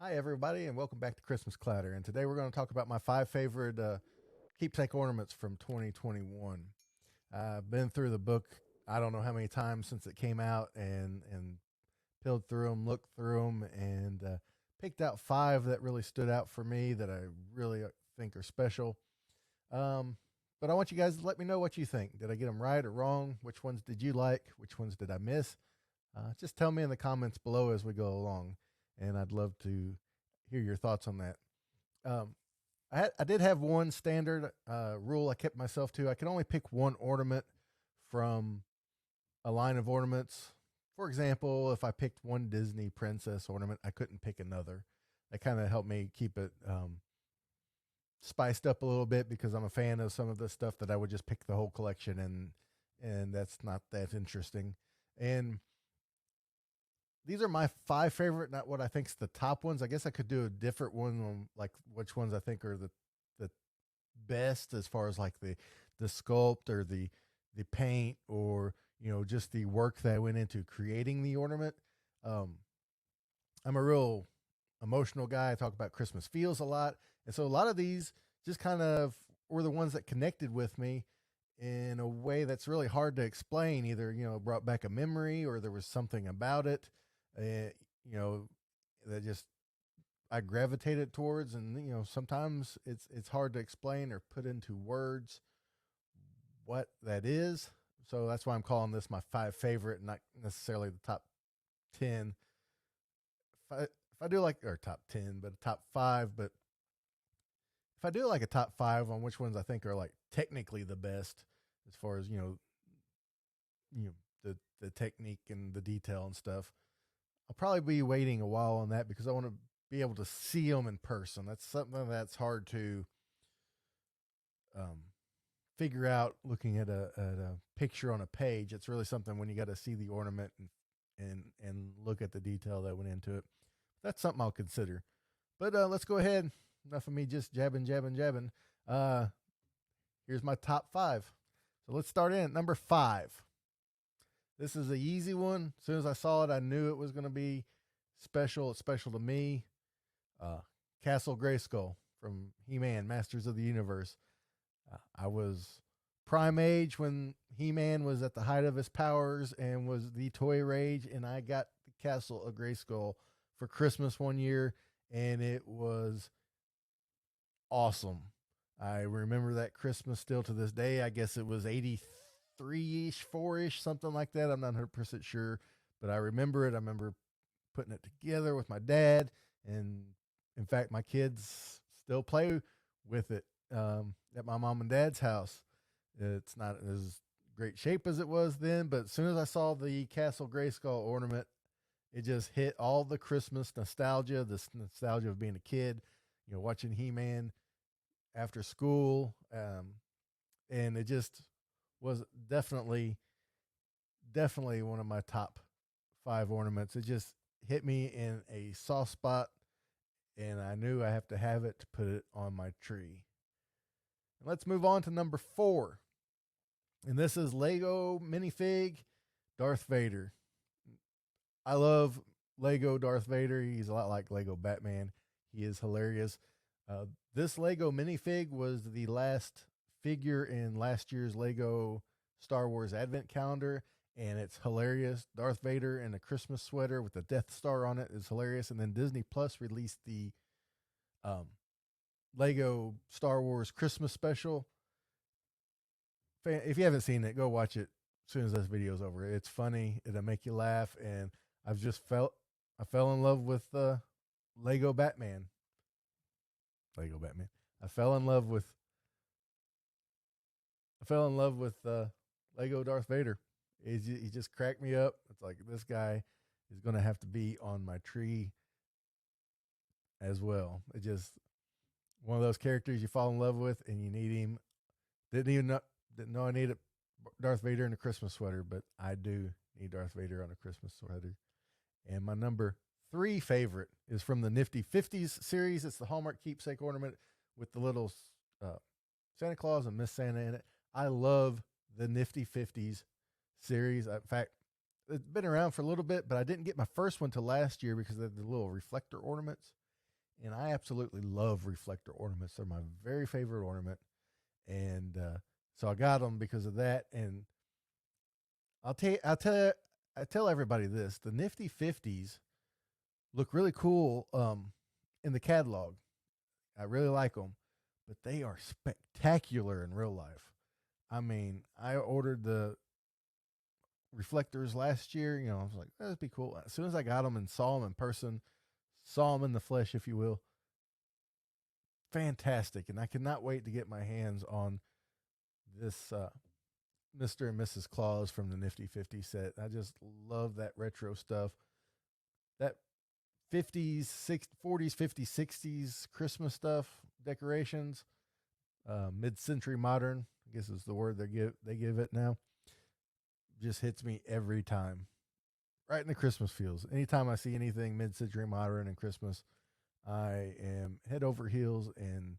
Hi, everybody, and welcome back to Christmas Clatter. And today we're going to talk about my 5 favorite keepsake ornaments from 2021. I've been through the book, I don't know how many times since it came out, and peeled through them, looked through them, and picked out 5 that really stood out for me that I really think are special. But I want you guys to let me know what you think. Did I get them right or wrong? Which ones did you like? Which ones did I miss? Just tell me in the comments below as we go along, and I'd love to hear your thoughts on that. Um, I did have one standard rule I kept myself to. I could only pick one ornament from a line of ornaments. For example, if I picked one Disney princess ornament, I couldn't pick another. That kind of helped me keep it spiced up a little bit because I'm a fan of some of the stuff that I would just pick the whole collection, and that's not that interesting. And these are my 5 favorite, not what I think's the top ones. I guess I could do a different one on like which ones I think are the best as far as like the sculpt or the paint, or just the work that went into creating the ornament. Um, I'm a real emotional guy. I talk about Christmas feels a lot, and so a lot of these just kind of were the ones that connected with me in a way that's really hard to explain. Either brought back a memory, or there was something about it, uh, you know, that just I gravitated towards. And sometimes it's hard to explain or put into words what that is. So that's why I'm calling this my 5 favorite, not necessarily the top 10. If I do like, or top 10, but a top 5, but if I do like a top 5 on which ones I think are like technically the best as far as the technique and the detail and stuff, I'll probably be waiting a while on that because I want to be able to see them in person. That's something that's hard to um, figure out looking at a picture on a page. It's really something when you got to see the ornament and look at the detail that went into it. That's something I'll consider. But let's go ahead. Enough of me just jabbing. Here's my top 5. So let's start in at number 5. This is an easy one. As soon as I saw it, I knew it was going to be special. It's special to me. Castle Grayskull from He-Man, Masters of the Universe. I was prime age when He-Man was at the height of his powers and was the toy rage, and I got the Castle of Grayskull for Christmas one year, and it was awesome. I remember that Christmas still to this day. I guess it was 83-ish, 4-ish, something like that. I'm not 100% sure, but I remember it. I remember putting it together with my dad, and in fact, my kids still play with it at my mom and dad's house. It's not as great shape as it was then, but as soon as I saw the Castle Grayskull ornament, it just hit all the Christmas nostalgia, this nostalgia of being a kid, watching He-Man after school. And it just was definitely one of my top 5 ornaments. It just hit me in a soft spot, and I knew I have to have it to put it on my tree. And let's move on to number 4. And this is Lego Minifig Darth Vader. I love Lego Darth Vader. He's a lot like Lego Batman. He is hilarious. This Lego minifig was the last figure in last year's Lego Star Wars Advent Calendar, and it's hilarious. Darth Vader in a Christmas sweater with the Death Star on it is hilarious. And then Disney Plus released the um, Lego Star Wars Christmas special. If you haven't seen it, go watch it as soon as this video is over. It's funny. It'll make you laugh, and I fell in love with Lego Batman. Lego Batman. I fell in love with Lego Darth Vader. He just cracked me up. It's like this guy is going to have to be on my tree as well. It just one of those characters you fall in love with and you need him. Didn't know I needed Darth Vader in a Christmas sweater, but I do need Darth Vader on a Christmas sweater. And my number 3 favorite is from the Nifty 50s series. It's the Hallmark Keepsake Ornament with the little Santa Claus and Miss Santa in it. I love the Nifty 50s series. In fact, it's been around for a little bit, but I didn't get my first one till last year because of the little reflector ornaments. And I absolutely love reflector ornaments. They're my very favorite ornament. And so I got them because of that. And I tell everybody this: the Nifty 50s look really cool in the catalog. I really like them, but they are spectacular in real life. I mean, I ordered the reflectors last year. You know, I was like, that'd be cool. As soon as I got them and saw them in person, saw them in the flesh, if you will, fantastic. And I cannot wait to get my hands on this Mr. and Mrs. Claus from the Nifty 50 set. I just love that retro stuff. That 50s, 40s, 50s, 60s Christmas stuff, decorations, mid-century modern, I guess is the word they give it now, just hits me every time. Right in the Christmas feels. Anytime I see anything mid-century modern and Christmas, I am head over heels and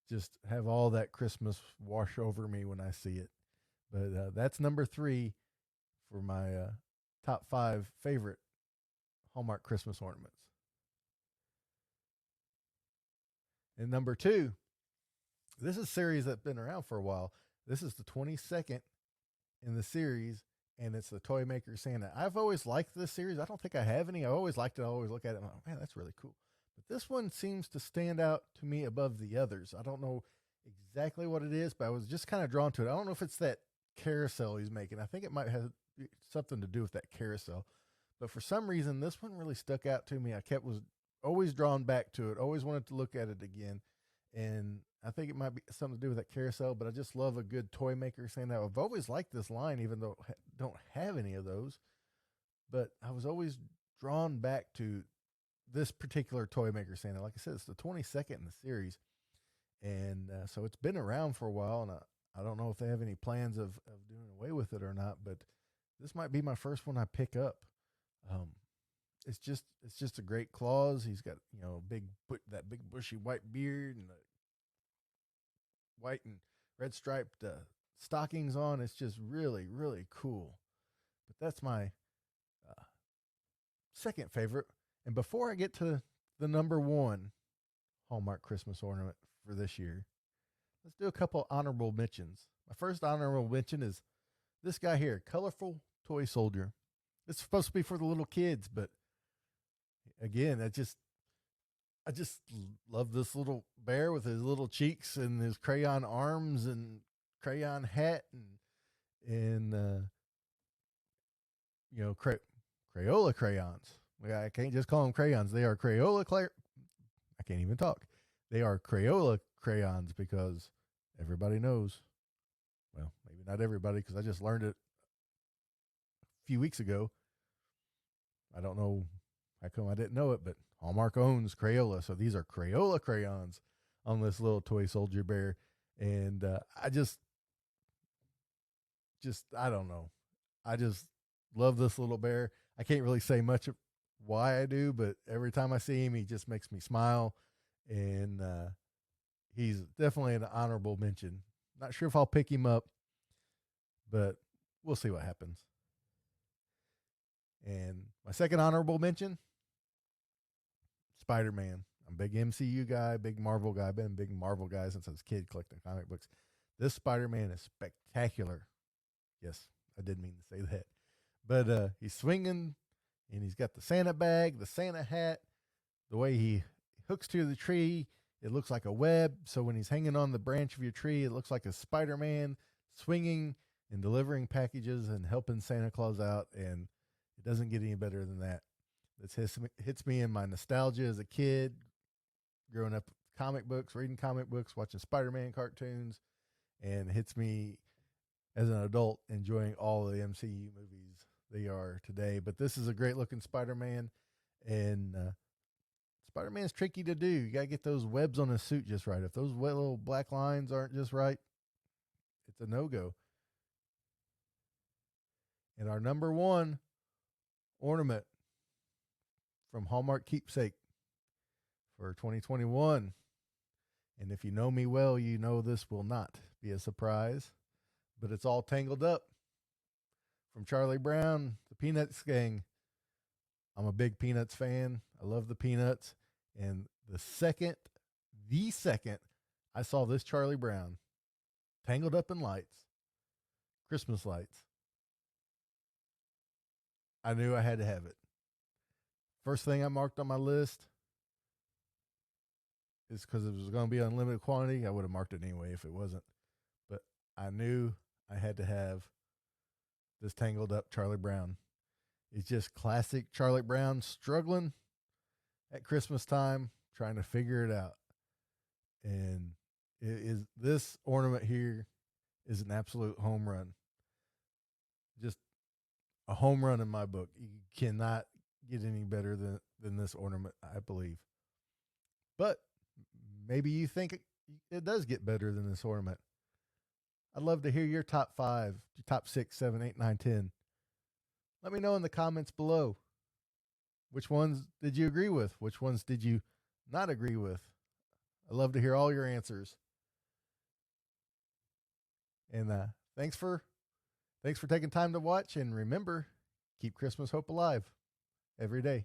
just have all that Christmas wash over me when I see it. But that's number 3 for my top 5 favorite Hallmark Christmas ornaments. And number 2, this is a series that's been around for a while. This is the 22nd in the series, and it's the Toy Maker Santa. I've always liked this series. I don't think I have any. I always liked it. I always look at it and I'm like, man, that's really cool. But this one seems to stand out to me above the others. I don't know exactly what it is, but I was just kind of drawn to it. I don't know if it's that carousel he's making. I think it might have something to do with that carousel. But for some reason, this one really stuck out to me. Was always drawn back to it, always wanted to look at it again. And I think it might be something to do with that carousel, but I just love a good Toy Maker Santa. I've always liked this line, even though I don't have any of those. But I was always drawn back to this particular Toy Maker Santa. Like I said, it's the 22nd in the series. And so it's been around for a while, and I don't know if they have any plans of doing away with it or not, but this might be my first one I pick up. It's just a great Claus. He's got, you know, that big bushy white beard and the white and red striped stockings on. It's just really, really cool. But that's my second favorite. And before I get to the number 1 Hallmark Christmas ornament for this year, let's do a couple honorable mentions. My first honorable mention is this guy here, Colorful Toy Soldier. It's supposed to be for the little kids, but again, I just love this little bear with his little cheeks and his crayon arms and crayon hat and you know, Crayola crayons. I can't just call them crayons. They are I can't even talk. They are Crayola crayons because everybody knows. Well, maybe not everybody, because I just learned it a few weeks ago. I don't know how come I didn't know it, but Hallmark owns Crayola. So these are Crayola crayons on this little toy soldier bear. And I just, I don't know. I just love this little bear. I can't really say much of why I do, but every time I see him, he just makes me smile. And he's definitely an honorable mention. Not sure if I'll pick him up, but we'll see what happens. And my second honorable mention, Spider-Man. I'm a big MCU guy, big Marvel guy. I've been a big Marvel guy since I was a kid collecting comic books. This Spider-Man is spectacular. Yes, I did mean to say that. But he's swinging, and he's got the Santa bag, the Santa hat. The way he hooks to the tree, it looks like a web. So when he's hanging on the branch of your tree, it looks like a Spider-Man swinging and delivering packages and helping Santa Claus out. And it doesn't get any better than that. This hits me in my nostalgia as a kid, growing up with comic books, reading comic books, watching Spider-Man cartoons, and hits me as an adult enjoying all the MCU movies they are today. But this is a great looking Spider-Man, and Spider-Man's tricky to do. You got to get those webs on his suit just right. If those little black lines aren't just right, it's a no-go. And our number 1 ornament from Hallmark Keepsake for 2021. And if you know me well, you know this will not be a surprise, but it's all tangled up from Charlie Brown, the Peanuts gang. I'm a big Peanuts fan. I love the Peanuts, and the second I saw this Charlie Brown tangled up in lights, Christmas lights, I knew I had to have it. First thing I marked on my list is because it was going to be unlimited quantity. I would have marked it anyway if it wasn't. But I knew I had to have this tangled up Charlie Brown. It's just classic Charlie Brown struggling at Christmas time, trying to figure it out. And this ornament here is an absolute home run. Just a home run in my book. You cannot get any better than this ornament, I believe. But maybe you think it does get better than this ornament. I'd love to hear your top 5, your top 6, 7, 8, 9, 10. Let me know in the comments below. Which ones did you agree with? Which ones did you not agree with? I'd love to hear all your answers. And thanks for taking time to watch. And remember, keep Christmas hope alive every day.